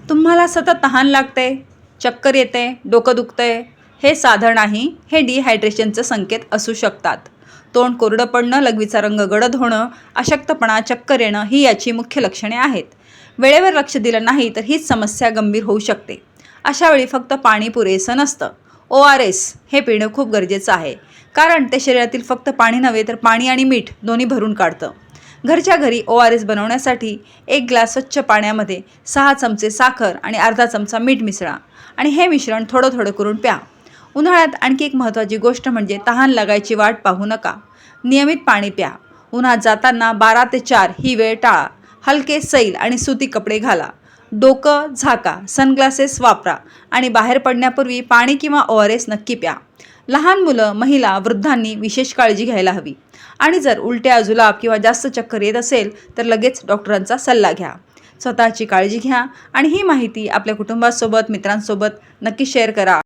तुम्हाला सतत तहान लागते, चक्कर येते, डोकं दुखतंय, हे साधं नाही, हे डिहायड्रेशनचे संकेत असू शकतात. तोंड कोरडं पडणं, लघवीचा रंग गडद होणं, अशक्तपणा, चक्कर येणं ही याची मुख्य लक्षणे आहेत. वेळेवर लक्ष दिलं नाही तर हीच समस्या गंभीर होऊ शकते. अशा वेळी फक्त पाणी पुरेसं नसतं. ORS हे पिणं खूप गरजेचं आहे, कारण ते शरीरातील फक्त पाणी नव्हे तर पाणी आणि मीठ दोन्ही भरून काढतं. घरच्या घरी ORS बनवण्यासाठी 1 ग्लास स्वच्छ पाण्यामध्ये 6 चमचे साखर आणि अर्धा चमचा मीठ मिसळा आणि हे मिश्रण थोडं थोडं करून प्या. उन्हाळ्यात आणखी एक महत्त्वाची गोष्ट म्हणजे तहान लागायची वाट पाहू नका. नियमित पाणी प्या. उन्हात जाताना 12 ते 4 ही वेळ टाळा. हलके सैल आणि सुती कपडे घाला. डोकं झाका, सनग्लासेस वापरा आणि बाहेर पडण्यापूर्वी पाणी किंवा ORS नक्की प्या. लहान मुलं, महिला, वृद्धांनी विशेष काळजी घ्यायला हवी. आणि जर उलट्या, जुलाब किंवा जास्त चक्कर येत असेल तर लगेच डॉक्टरांचा सल्ला घ्या. स्वतःची काळजी घ्या आणि ही माहिती आपल्या कुटुंबासोबत, मित्रांसोबत नक्की शेअर करा.